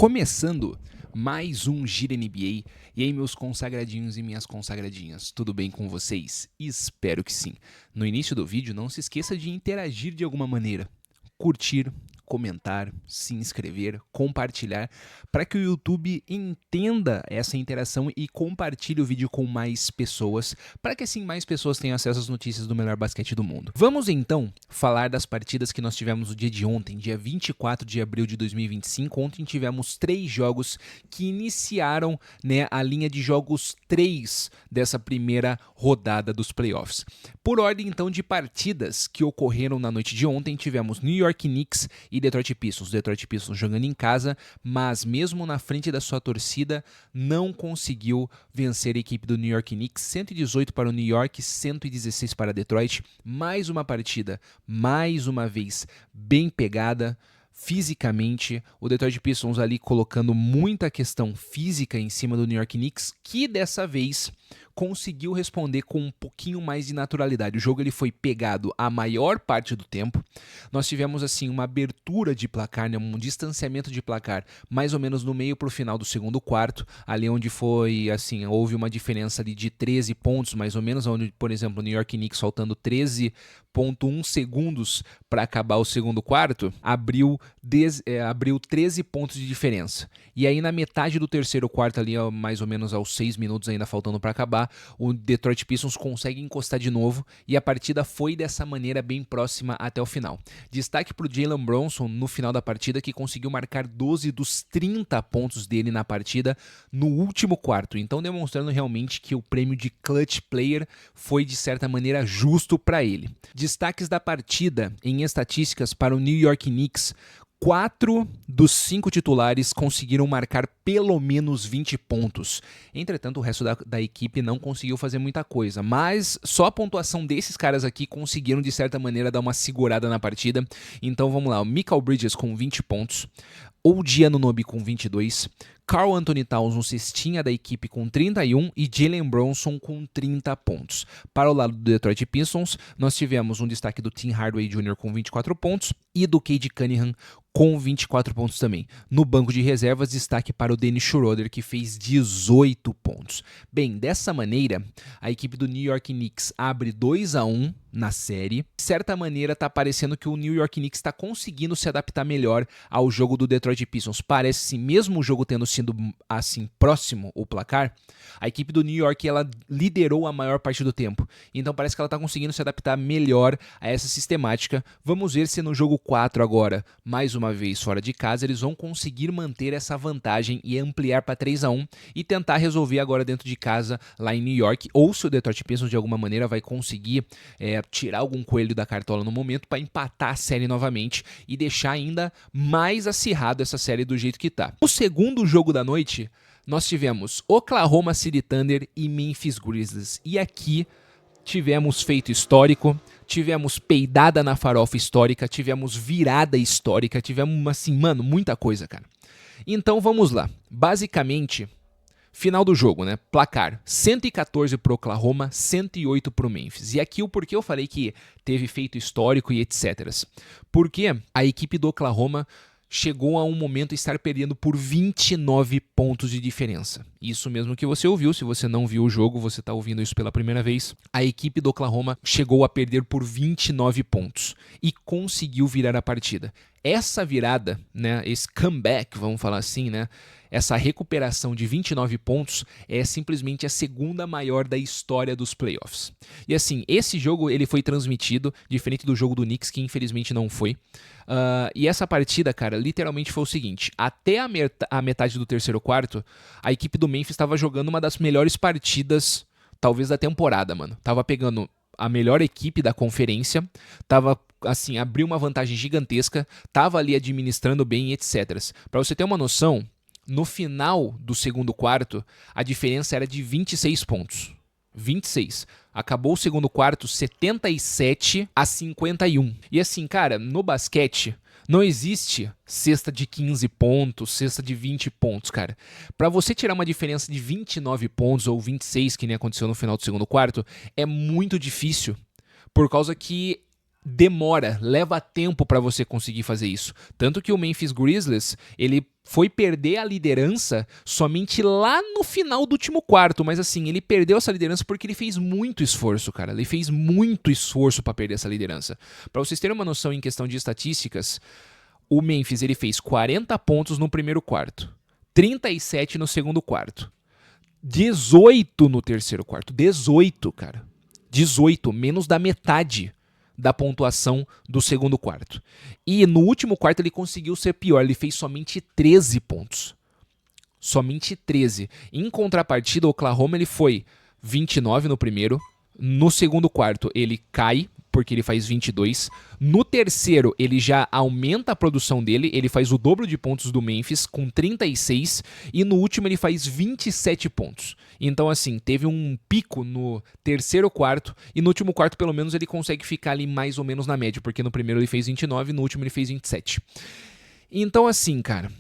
Começando mais um Gira NBA. E aí, meus consagradinhos e minhas consagradinhas, tudo bem com vocês? Espero que sim. No início do vídeo, não se esqueça de interagir de alguma maneira. Curtir, comentar, se inscrever, compartilhar, para que o YouTube entenda essa interação e compartilhe o vídeo com mais pessoas, para que assim mais pessoas tenham acesso às notícias do melhor basquete do mundo. Vamos então falar das partidas que nós tivemos no dia de ontem, dia 24 de abril de 2025. Ontem tivemos 3 jogos que iniciaram, a linha de jogos 3 dessa primeira rodada dos playoffs. Por ordem então de partidas que ocorreram na noite de ontem, tivemos New York Knicks e Detroit Pistons. Detroit Pistons jogando em casa, mas mesmo na frente da sua torcida, não conseguiu vencer a equipe do New York Knicks. 118 para o New York, 116 para Detroit. Mais uma partida, mais uma vez, bem pegada. Fisicamente, o Detroit Pistons ali colocando muita questão física em cima do New York Knicks, que dessa vez conseguiu responder com um pouquinho mais de naturalidade. O jogo ele foi pegado a maior parte do tempo. Nós tivemos assim uma abertura de placar, um distanciamento de placar, mais ou menos no meio para o final do segundo quarto, ali onde foi assim, houve uma diferença ali de 13 pontos, mais ou menos, onde, por exemplo, o New York Knicks faltando 13,1 segundos para acabar o segundo quarto, abriu 13 pontos de diferença. E aí na metade do terceiro quarto ali, mais ou menos aos 6 minutos ainda faltando para acabar, o Detroit Pistons consegue encostar de novo e a partida foi dessa maneira bem próxima até o final. Destaque para o Jalen Brunson no final da partida, que conseguiu marcar 12 dos 30 pontos dele na partida no último quarto, então demonstrando realmente que o prêmio de clutch player foi de certa maneira justo para ele. Destaques da partida em estatísticas para o New York Knicks: 4 dos 5 titulares conseguiram marcar pelo menos 20 pontos. Entretanto, o resto da equipe não conseguiu fazer muita coisa, mas só a pontuação desses caras aqui conseguiram, de certa maneira, dar uma segurada na partida. Então vamos lá, o Mikal Bridges com 20 pontos, OG Anunoby com 22, Karl Anthony Towns, um cestinha da equipe, com 31 e Jalen Brunson com 30 pontos. Para o lado do Detroit Pistons, nós tivemos um destaque do Tim Hardaway Jr. com 24 pontos e do Cade Cunningham com 24 pontos também. No banco de reservas, destaque para o Dennis Schroeder, que fez 18 pontos. Bem, dessa maneira, a equipe do New York Knicks abre 2-1 na série. De certa maneira, está parecendo que o New York Knicks está conseguindo se adaptar melhor ao jogo do Detroit Pistons. Parece, sim, mesmo o jogo tendo sido assim próximo o placar, a equipe do New York ela liderou a maior parte do tempo. Então parece que ela está conseguindo se adaptar melhor a essa sistemática. Vamos ver se no jogo 4 agora, mais uma vez fora de casa, eles vão conseguir manter essa vantagem e ampliar para 3-1 e tentar resolver agora dentro de casa lá em New York, ou se o Detroit Pistons de alguma maneira vai conseguir tirar algum coelho da cartola no momento para empatar a série novamente e deixar ainda mais acirrado essa série do jeito que está. O segundo jogo da noite, nós tivemos Oklahoma City Thunder e Memphis Grizzlies. E aqui tivemos feito histórico, tivemos peidada na farofa histórica, tivemos virada histórica, tivemos, assim, muita coisa, cara. Então vamos lá. Basicamente, final do jogo, placar 114 pro Oklahoma, 108 pro Memphis. E aqui o porquê eu falei que teve feito histórico e etc. Porque a equipe do Oklahoma chegou a um momento estar perdendo por 29 pontos de diferença. Isso mesmo que você ouviu. Se você não viu o jogo, você está ouvindo isso pela primeira vez. A equipe do Oklahoma chegou a perder por 29 pontos e conseguiu virar a partida. Essa virada, esse comeback, vamos falar assim, essa recuperação de 29 pontos é simplesmente a segunda maior da história dos playoffs. E assim, esse jogo ele foi transmitido, diferente do jogo do Knicks, que infelizmente não foi. E essa partida, cara, literalmente foi o seguinte: até a metade do terceiro quarto, a equipe do Memphis estava jogando uma das melhores partidas, talvez, da temporada, mano. Tava pegando a melhor equipe da conferência, tava assim, abriu uma vantagem gigantesca, tava ali administrando bem, etc. Para você ter uma noção, no final do segundo quarto, a diferença era de 26 pontos. 26. Acabou o segundo quarto 77-51. E assim, cara, no basquete não existe cesta de 15 pontos, cesta de 20 pontos, cara. Para você tirar uma diferença de 29 pontos ou 26, que nem aconteceu no final do segundo quarto, é muito difícil, por causa que demora, leva tempo para você conseguir fazer isso. Tanto que o Memphis Grizzlies, ele foi perder a liderança somente lá no final do último quarto, mas assim, ele perdeu essa liderança porque ele fez muito esforço, cara. Ele fez muito esforço para perder essa liderança. Para vocês terem uma noção em questão de estatísticas, o Memphis ele fez 40 pontos no primeiro quarto, 37 no segundo quarto, 18 no terceiro quarto, 18, cara. 18, menos da metade da pontuação do segundo quarto. E no último quarto ele conseguiu ser pior, ele fez somente 13 pontos. Somente 13. Em contrapartida, o Oklahoma ele foi 29 no primeiro, no segundo quarto ele cai, porque ele faz 22. No terceiro, ele já aumenta a produção dele, ele faz o dobro de pontos do Memphis, com 36, e no último ele faz 27 pontos. Então, assim, teve um pico no terceiro quarto, e no último quarto, pelo menos, ele consegue ficar ali mais ou menos na média, porque no primeiro ele fez 29 e no último ele fez 27. Então, assim, cara,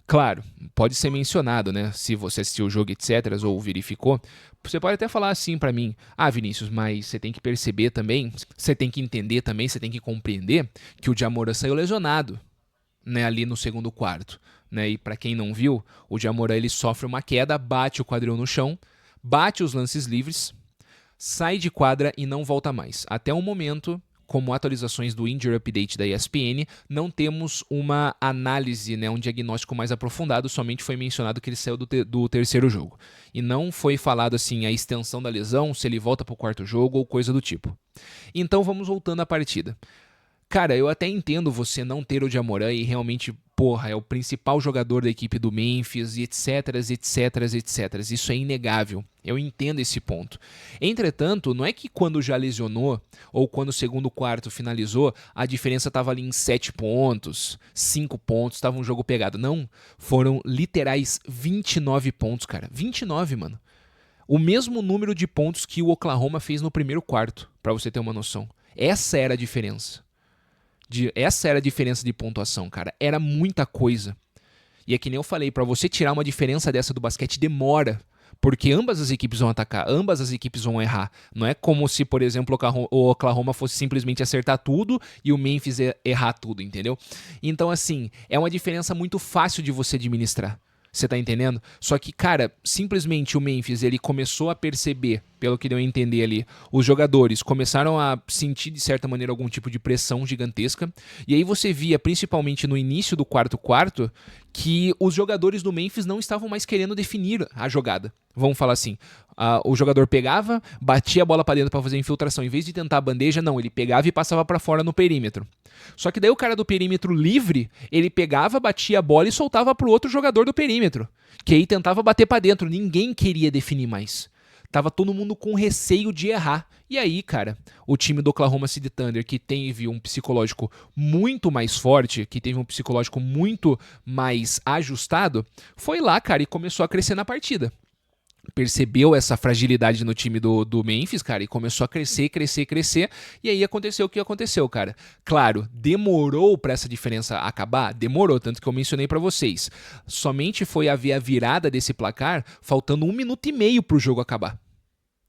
claro, pode ser mencionado, né? Se você assistiu o jogo, etc., ou verificou, você pode até falar assim pra mim: Vinícius, mas você tem que perceber também, você tem que entender também, você tem que compreender que o Ja Morant saiu lesionado, né, ali no segundo quarto, né? E pra quem não viu, o Ja Morant ele sofre uma queda, bate o quadril no chão, bate os lances livres, sai de quadra e não volta mais. Até o momento, como atualizações do Injury Update da ESPN, não temos uma análise, né, um diagnóstico mais aprofundado, somente foi mencionado que ele saiu do terceiro jogo. E não foi falado assim a extensão da lesão, se ele volta para o quarto jogo ou coisa do tipo. Então vamos voltando à partida. Cara, eu até entendo você não ter o Ja Morant e realmente, é o principal jogador da equipe do Memphis, e etc, etc, etc. Isso é inegável. Eu entendo esse ponto. Entretanto, não é que quando já lesionou, ou quando o segundo quarto finalizou, a diferença estava ali em 7 pontos, 5 pontos, estava um jogo pegado. Não, foram literais 29 pontos, cara. 29, mano. O mesmo número de pontos que o Oklahoma fez no primeiro quarto, pra você ter uma noção. Essa era a diferença. Essa era a diferença de pontuação, cara. Era muita coisa. E é que nem eu falei, pra você tirar uma diferença dessa do basquete demora. Porque ambas as equipes vão atacar, ambas as equipes vão errar. Não é como se, por exemplo, o Oklahoma fosse simplesmente acertar tudo e o Memphis errar tudo, entendeu? Então, assim, é uma diferença muito fácil de você administrar. Você tá entendendo? Só que, cara, simplesmente o Memphis, ele começou a perceber, pelo que deu a entender ali, os jogadores começaram a sentir, de certa maneira, algum tipo de pressão gigantesca. E aí você via, principalmente no início do quarto quarto, que os jogadores do Memphis não estavam mais querendo definir a jogada. Vamos falar assim, o jogador pegava, batia a bola pra dentro pra fazer a infiltração. Em vez de tentar a bandeja, não, ele pegava e passava pra fora no perímetro. Só que daí o cara do perímetro livre, ele pegava, batia a bola e soltava pro outro jogador do perímetro, que aí tentava bater pra dentro. Ninguém queria definir mais. Tava todo mundo com receio de errar. E aí, cara, o time do Oklahoma City Thunder, que teve um psicológico muito mais forte, que teve um psicológico muito mais ajustado, foi lá, cara, e começou a crescer na partida. Percebeu essa fragilidade no time do Memphis, cara, e começou a crescer, crescer, crescer, e aí aconteceu o que aconteceu, cara. Claro, demorou pra essa diferença acabar? Demorou, tanto que eu mencionei pra vocês. Somente foi haver a virada desse placar faltando 1 minuto e meio pro jogo acabar.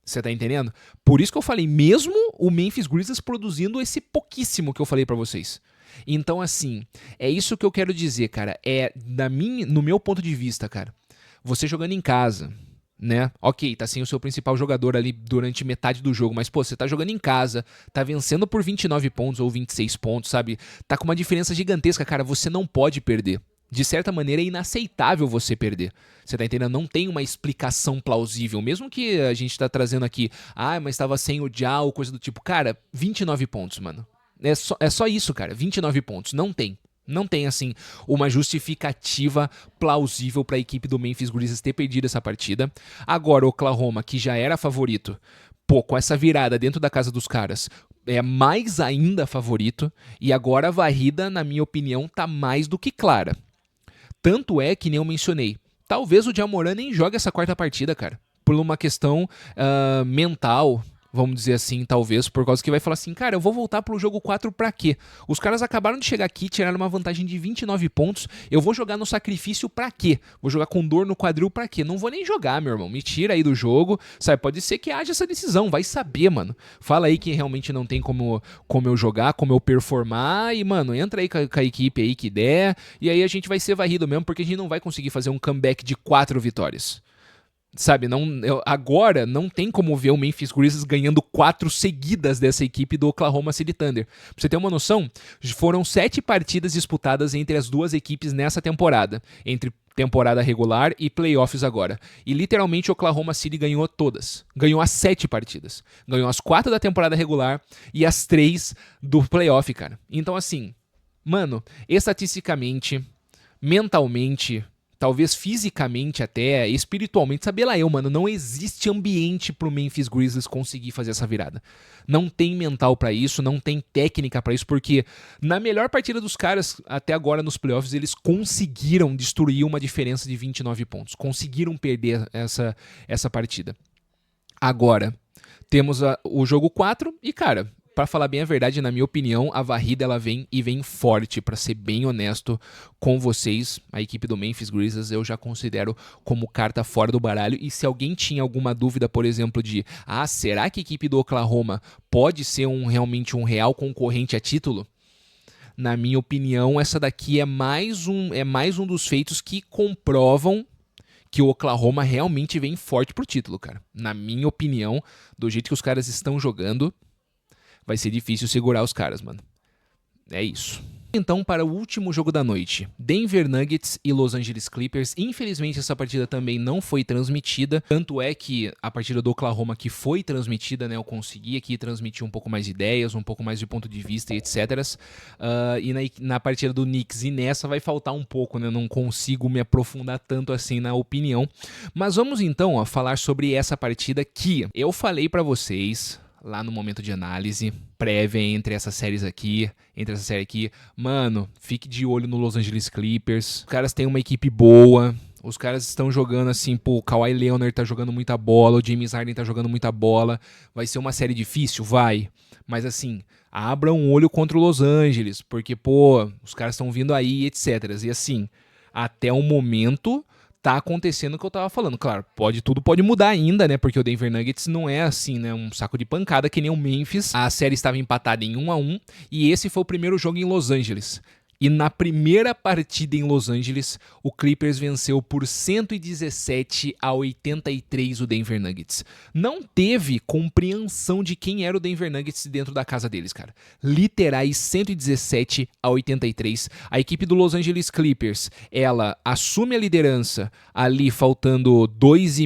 Você tá entendendo? Por isso que eu falei, mesmo o Memphis Grizzlies produzindo esse pouquíssimo que eu falei pra vocês. Então, assim, é isso que eu quero dizer, cara. No meu ponto de vista, cara, você jogando em casa, né? Ok, tá sem o seu principal jogador ali durante metade do jogo, mas, pô, você tá jogando em casa, tá vencendo por 29 pontos ou 26 pontos, sabe? Tá com uma diferença gigantesca, cara, você não pode perder. De certa maneira, é inaceitável você perder. Você tá entendendo? Não tem uma explicação plausível. Mesmo que a gente tá trazendo aqui, mas tava sem o Ja ou coisa do tipo. Cara, 29 pontos, mano. É só isso, cara. 29 pontos. Não tem. Não tem, assim, uma justificativa plausível para a equipe do Memphis Grizzlies ter perdido essa partida. Agora, o Oklahoma, que já era favorito, com essa virada dentro da casa dos caras, é mais ainda favorito. E agora a varrida, na minha opinião, tá mais do que clara. Tanto é que nem eu mencionei, talvez o Ja Morant nem jogue essa quarta partida, cara. Por uma questão mental, vamos dizer assim, talvez, por causa que vai falar assim, cara, eu vou voltar pro jogo 4 pra quê? Os caras acabaram de chegar aqui, tiraram uma vantagem de 29 pontos, eu vou jogar no sacrifício pra quê? Vou jogar com dor no quadril pra quê? Não vou nem jogar, meu irmão, me tira aí do jogo, sabe? Pode ser que haja essa decisão, vai saber, mano. Fala aí que realmente não tem como eu jogar, como eu performar, e, mano, entra aí com a equipe aí que der, e aí a gente vai ser varrido mesmo, porque a gente não vai conseguir fazer um comeback de 4 vitórias. Sabe, agora não tem como ver o Memphis Grizzlies ganhando 4 seguidas dessa equipe do Oklahoma City Thunder. Pra você ter uma noção, foram 7 partidas disputadas entre as duas equipes nessa temporada, entre temporada regular e playoffs agora. E literalmente o Oklahoma City ganhou todas. Ganhou as 7 partidas. Ganhou as 4 da temporada regular e as 3 do playoff, cara. Então assim, mano, estatisticamente, mentalmente, talvez fisicamente até, espiritualmente, sabe lá eu, mano, não existe ambiente pro Memphis Grizzlies conseguir fazer essa virada. Não tem mental pra isso, não tem técnica pra isso, porque na melhor partida dos caras, até agora nos playoffs, eles conseguiram destruir uma diferença de 29 pontos. Conseguiram perder essa partida. Agora, temos o jogo 4 e, cara, pra falar bem a verdade, na minha opinião, a varrida ela vem e vem forte, pra ser bem honesto com vocês. A equipe do Memphis Grizzlies eu já considero como carta fora do baralho. E se alguém tinha alguma dúvida, por exemplo, de será que a equipe do Oklahoma pode ser realmente um real concorrente a título? Na minha opinião, essa daqui é mais um dos feitos que comprovam que o Oklahoma realmente vem forte pro título, cara. Na minha opinião, do jeito que os caras estão jogando, vai ser difícil segurar os caras, mano. É isso. Então, para o último jogo da noite, Denver Nuggets e Los Angeles Clippers. Infelizmente, essa partida também não foi transmitida. Tanto é que a partida do Oklahoma que foi transmitida, né, eu consegui aqui transmitir um pouco mais de ideias, um pouco mais de ponto de vista e etc. E na partida do Knicks e nessa vai faltar um pouco, né? Eu não consigo me aprofundar tanto assim na opinião. Mas vamos então falar sobre essa partida que eu falei para vocês lá no momento de análise prévia entre essas séries aqui, entre essa série aqui. Mano, fique de olho no Los Angeles Clippers. Os caras têm uma equipe boa. Os caras estão jogando assim, pô, o Kawhi Leonard tá jogando muita bola, o James Harden tá jogando muita bola. Vai ser uma série difícil? Vai. Mas assim, abra um olho contra o Los Angeles, porque, pô, os caras estão vindo aí, etc. E assim, até o momento tá acontecendo o que eu tava falando. Claro, tudo pode mudar ainda, né? Porque o Denver Nuggets não é assim, né? Um saco de pancada que nem o Memphis. A série estava empatada em 1-1 e esse foi o primeiro jogo em Los Angeles. E na primeira partida em Los Angeles, o Clippers venceu por 117-83 o Denver Nuggets. Não teve compreensão de quem era o Denver Nuggets dentro da casa deles, cara. Literais 117-83. A equipe do Los Angeles Clippers, ela assume a liderança ali faltando 2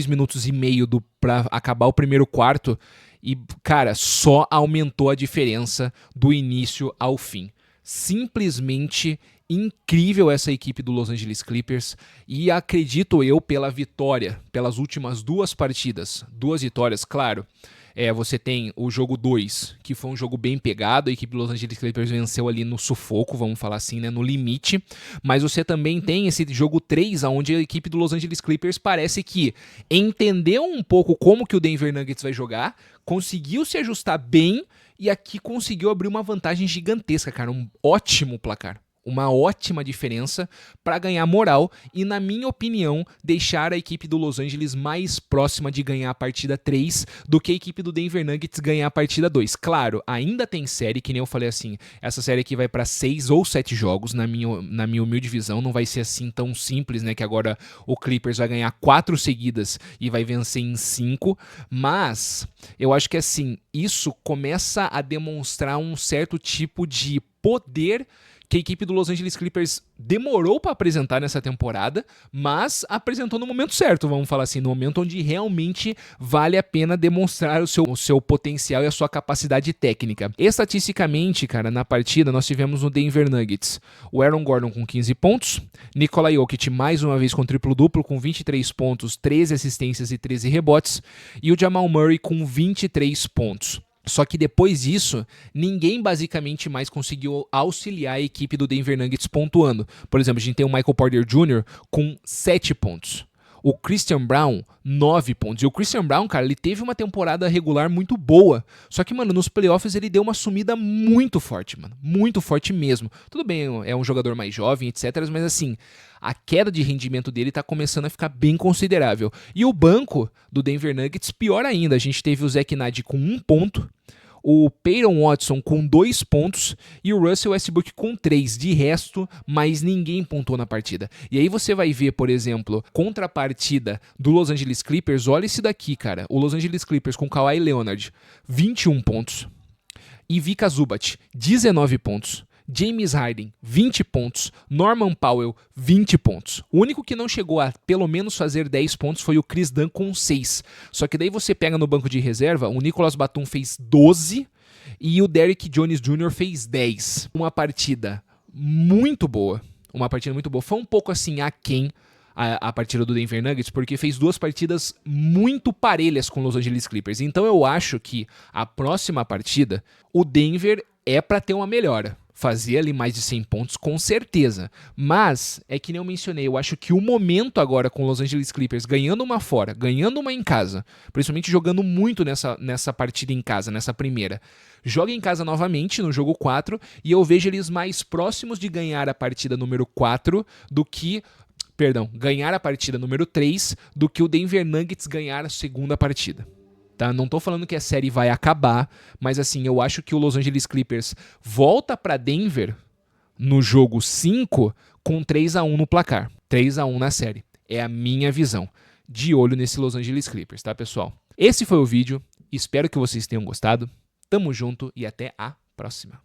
minutos e meio para acabar o primeiro quarto e, cara, só aumentou a diferença do início ao fim. Simplesmente incrível essa equipe do Los Angeles Clippers e acredito eu pela vitória, pelas últimas 2 partidas, 2 vitórias, claro. Você tem o jogo 2, que foi um jogo bem pegado, a equipe do Los Angeles Clippers venceu ali no sufoco, vamos falar assim, né, no limite, mas você também tem esse jogo 3, onde a equipe do Los Angeles Clippers parece que entendeu um pouco como que o Denver Nuggets vai jogar, conseguiu se ajustar bem e aqui conseguiu abrir uma vantagem gigantesca, cara, um ótimo placar. Uma ótima diferença para ganhar moral e, na minha opinião, deixar a equipe do Los Angeles mais próxima de ganhar a partida 3 do que a equipe do Denver Nuggets ganhar a partida 2. Claro, ainda tem série, que nem eu falei assim, essa série aqui vai para 6 ou 7 jogos, na minha humilde visão, não vai ser assim tão simples, né, que agora o Clippers vai ganhar 4 seguidas e vai vencer em 5, mas eu acho que assim, isso começa a demonstrar um certo tipo de poder que a equipe do Los Angeles Clippers demorou para apresentar nessa temporada, mas apresentou no momento certo, vamos falar assim, no momento onde realmente vale a pena demonstrar o seu potencial e a sua capacidade técnica. Estatisticamente, cara, na partida nós tivemos no Denver Nuggets o Aaron Gordon com 15 pontos, Nikola Jokic mais uma vez com triplo-duplo com 23 pontos, 13 assistências e 13 rebotes, e o Jamal Murray com 23 pontos. Só que depois disso, ninguém basicamente mais conseguiu auxiliar a equipe do Denver Nuggets pontuando. Por exemplo, a gente tem o Michael Porter Jr. com 7 pontos. O Christian Braun, 9 pontos. E o Christian Braun, cara, ele teve uma temporada regular muito boa. Só que, mano, nos playoffs ele deu uma sumida muito forte, mano. Muito forte mesmo. Tudo bem, é um jogador mais jovem, etc. Mas, assim, a queda de rendimento dele tá começando a ficar bem considerável. E o banco do Denver Nuggets, pior ainda. A gente teve o Zach Nnaji com 1 ponto. O Peyton Watson com 2 pontos e o Russell Westbrook com 3. De resto, mais ninguém pontuou na partida. E aí você vai ver, por exemplo, contrapartida do Los Angeles Clippers. Olha esse daqui, cara. O Los Angeles Clippers com Kawhi Leonard, 21 pontos. Ivica Zubac, 19 pontos. James Harden, 20 pontos. Norman Powell, 20 pontos. O único que não chegou a pelo menos fazer 10 pontos foi o Chris Dunn com 6. Só que daí você pega no banco de reserva, o Nicolas Batum fez 12 e o Derrick Jones Jr. fez 10. Uma partida muito boa. Foi um pouco assim aquém a partida do Denver Nuggets, porque fez 2 partidas muito parelhas com os Los Angeles Clippers. Então eu acho que a próxima partida, o Denver é para ter uma melhora. Fazer ali mais de 100 pontos, com certeza. Mas, é que nem eu mencionei, eu acho que o momento agora com os Los Angeles Clippers ganhando uma fora, ganhando uma em casa, principalmente jogando muito nessa partida em casa, nessa primeira, joga em casa novamente no jogo 4 e eu vejo eles mais próximos de ganhar a partida número 4 do que... ganhar a partida número 3 do que o Denver Nuggets ganhar a segunda partida. Tá? Não tô falando que a série vai acabar, mas assim, eu acho que o Los Angeles Clippers volta para Denver no jogo 5 com 3-1 no placar. 3-1 na série. É a minha visão. De olho nesse Los Angeles Clippers, tá, pessoal? Esse foi o vídeo. Espero que vocês tenham gostado. Tamo junto e até a próxima.